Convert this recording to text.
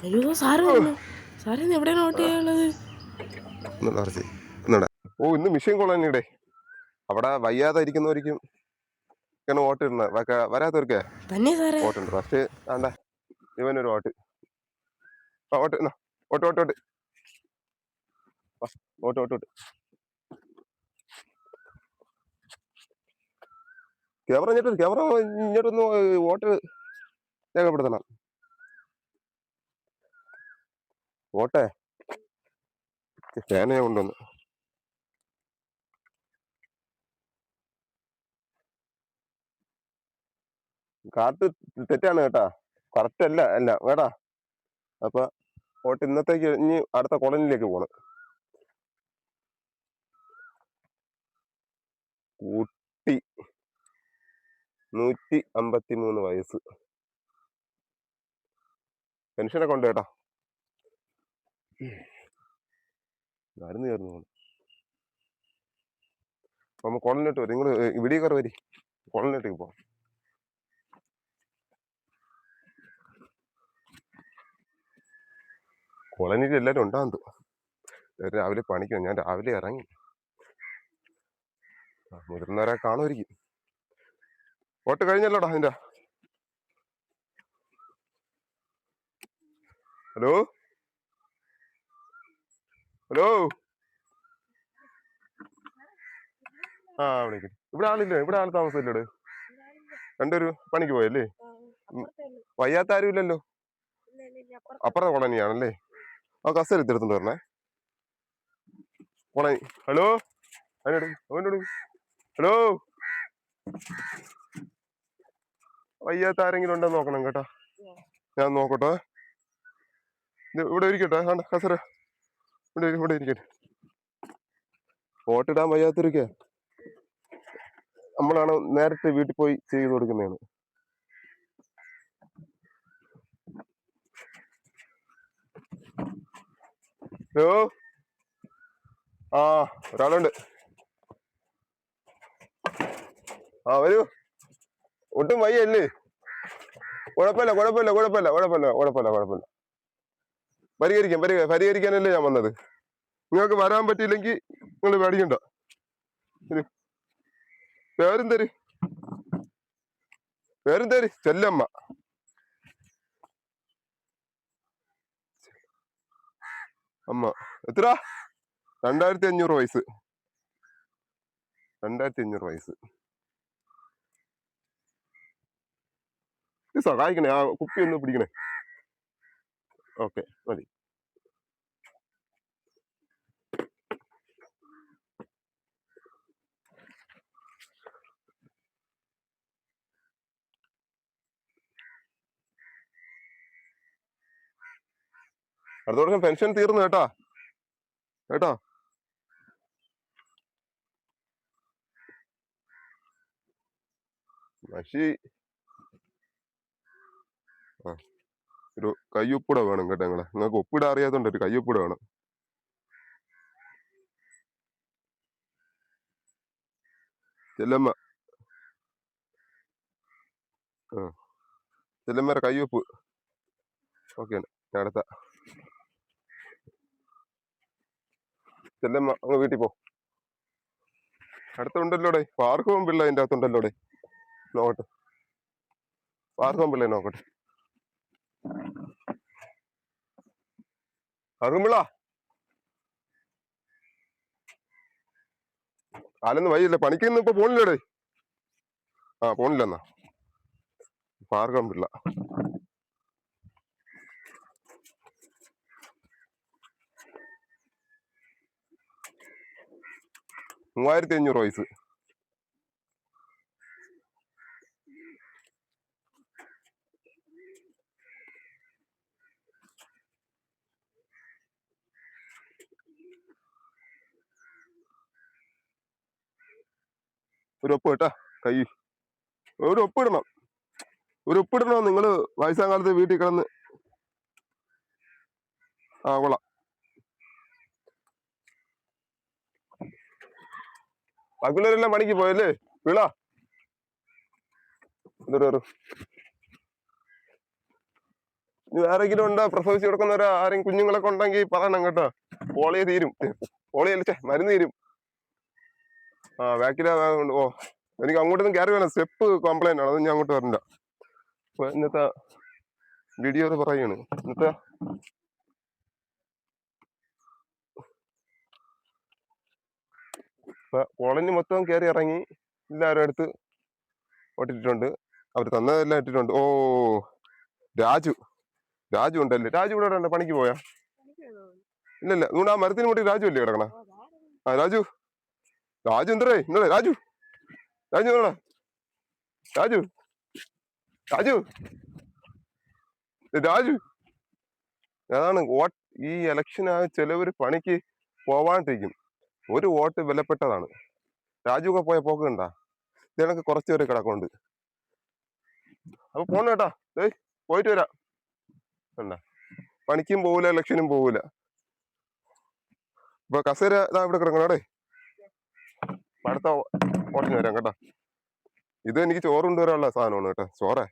അയ്യോ സാറ് വന്നു. സാറേ ഇന്ന് എവിടെയാണ് വോട്ട് ചെയ്യാനുള്ളത്? ഓ ഇന്ന് മിഷൻ കൊള്ളാനിടെ അവിടെ വയ്യാതെ ഇരിക്കുന്നവർക്കും ഇങ്ങനെ വോട്ട് ഇടുന്നത് വരാത്തവർക്കേ തന്നെ സാറേ. വോട്ടുണ്ട്. ഫസ്റ്റ് വേണ്ട ഇവനൊരു വോട്ട്. ആ വോട്ട് എന്നാ vote vote vote vote vote vote. Camera ഇങ്ങോട്ടൊന്ന് വോട്ട് രേഖപ്പെടുത്തണം. വോട്ടേ ഫാനെ കൊണ്ടുവന്നു. കാർഡ് തെറ്റാണ് കേട്ടാ, കറക്റ്റ് അല്ല അല്ല വേടാ. അപ്പൊ വോട്ട് ഇന്നത്തേക്ക് ഇനി അടുത്ത കോളനിയിലേക്ക് പോണം. കുട്ടി 153 വയസ്സ്, പെൻഷനൊക്കെ ഉണ്ട് കേട്ടോ. മരുന്ന് ചേർന്ന് പോകണം. നമ്മൾ കോളനിലോട്ട് വരും. നിങ്ങൾ വീഡിയോ കയറി വരി, കോളനിലോട്ടേക്ക് പോകാം. കോളനിയിൽ എല്ലാവരും ഉണ്ടാകും തോന്നുന്നു. രാവിലെ പണിക്കണം, ഞാൻ രാവിലെ ഇറങ്ങി. മുതിർന്നവരെ കാണുമായിരിക്കും. വോട്ട് കഴിഞ്ഞല്ലോടാ അതിന്റെ. ഹലോ ഹലോ, ആ വിളിക്കും. ഇവിടെ ആളില്ലേ? ഇവിടെ ആൾ താമസമില്ലേ? രണ്ടൊരു പണിക്ക് പോയല്ലേ? വയ്യാത്ത ആരും ഇല്ലല്ലോ. അപ്പുറത്തെ കോളനിയാണല്ലേ? ആ കസേര എടുത്തിടത്തോണ്ട് പറഞ്ഞേ കോളനി. ഹലോ അവനോട് ഹലോ, വയ്യാത്ത ആരെങ്കിലും ഉണ്ടെന്ന് നോക്കണം കേട്ടോ. ഞാൻ നോക്കട്ടെ. ഇവിടെ ഇരിക്കട്ടെ. കസേര ഇവിടെ ഇരിക്കട്ടെ. വോട്ടിടാൻ വയ്യാത്തൊരുക്കെ നമ്മളാണ് നേരത്തെ വീട്ടിൽ പോയി ചെയ്ത് കൊടുക്കുന്നതാണ്. ഹലോ, ആ ഒരാളുണ്ട്. ആ വരൂ. ഒട്ടും വയ്യല്ലേ? കുഴപ്പമില്ല. പരിഹരിക്കാനല്ലേ ഞാൻ വന്നത്. നിങ്ങൾക്ക് വരാൻ പറ്റിയില്ലെങ്കിൽ നിങ്ങൾ പേടിക്കണ്ട. പേരും തരി ചെല്ലമ്മ. അമ്മ എത്ര? 2500 വയസ്സ്. 2500 വയസ്സ്. സഹായിക്കണേ, ആ കുപ്പി ഒന്ന് പിടിക്കണേ. ഓക്കെ മതി. അടുത്ത വർഷം പെൻഷൻ തീർന്നു കേട്ടോ. മഷി ആ ഒരു കയ്യൊപ്പിട വേണം കേട്ടോ. നിങ്ങൾക്ക് ഒപ്പിട അറിയാത്തോണ്ട് ഒരു കയ്യൊപ്പിട വേണം. ചെല്ലമ്മ, ചെല്ലമ്മയുടെ കയ്യൊപ്പ്. ഓക്കെ അടുത്ത ചെല്ലമ്മ അങ്ങ് വീട്ടിൽ പോ. അടുത്തുണ്ടല്ലോടെ പാർക്കവും പിള്ള അതിൻ്റെ അകത്തുണ്ടല്ലോടെ. നോക്കട്ടെ, പാർക്കവും പിള്ളേ നോക്കട്ടെ. പാർക്കും പിള്ള കാലൊന്നും വൈകില്ല. പണിക്കൊന്നും ഇപ്പൊ പോണില്ലേടേ? ആ പോണില്ലെന്നാ. പാർക്കം പിള്ള 3500 വയസ്സ്. ഒരു ഒപ്പ് കേട്ടാ. കൈ ഒരു ഒപ്പിടണം. നിങ്ങള് വയസ്സാം കാലത്ത് വീട്ടിൽ കിടന്ന്. ആ കൊള്ളാം. ബാക്കിയുള്ളവരെല്ലാം പണിക്ക് പോയല്ലേ? പിള്ള ഇതൊരു ഇനി ആരെങ്കിലും ഉണ്ടോ പ്രസവിച്ച് കിടക്കുന്നവരോ ആരെങ്കിലും കുഞ്ഞുങ്ങളൊക്കെ ഉണ്ടെങ്കിൽ പറയണം കേട്ടോ. പോളിയോ തീരും. പോളിയോ അല്ലേ മരുന്ന് തീരും. ആ ബാക്കിലെ ഓ എനിക്ക് അങ്ങോട്ടൊന്നും കയറി വേണം, സ്റ്റെപ്പ് കംപ്ലൈന്റ് ആണ്, അത് ഞാൻ അങ്ങോട്ട് വരണ്ട. അപ്പൊ ഇന്നത്തെ വീഡിയോ പറയാണ്. ഇന്നത്തെ കോളനി മൊത്തം കയറി ഇറങ്ങി എല്ലാവരും അടുത്ത് ഓട്ടിട്ടുണ്ട്. അവർ തന്നതെല്ലാം ഇട്ടിട്ടുണ്ട്. ഓ രാജു രാജു ഉണ്ടല്ലേ? രാജു ഇവിടെ ഉണ്ട്, പണിക്ക് പോയാ? ഇല്ലല്ല, അതുകൊണ്ട് ആ മരത്തിന് കൂട്ടി രാജു അല്ലേ കിടക്കണ? ആ രാജു രാജു എന്തേ ഇന്നലെ രാജു രാജു എവിടെ? രാജു രാജു രാജു അതാണ് ഈ ഇലക്ഷന് ചിലവര് പണിക്ക് പോവാണ്ടിരിക്കും. ഒരു വോട്ട് വിലപ്പെട്ടതാണ്. രാജു ഒക്കെ പോയ പോക്ക് കണ്ടാ? ഇതിനൊക്കെ കുറച്ച് പേര് കിടക്കുന്നുണ്ട്. അപ്പൊ പോണ കേട്ടാ, പോയിട്ട് വരാം. കണ്ട, പണിക്കും പോകൂല ഇലക്ഷനും പോകൂല. ഇപ്പൊ കസേര ഇതാ ഇവിടെ കിടക്കണേ. അടുത്ത ഓട്ടിന് വരാം കേട്ടാ. ഇത് എനിക്ക് ചോറ് കൊണ്ടുവരാനുള്ള സാധനമാണ് കേട്ടോ, ചോറേ.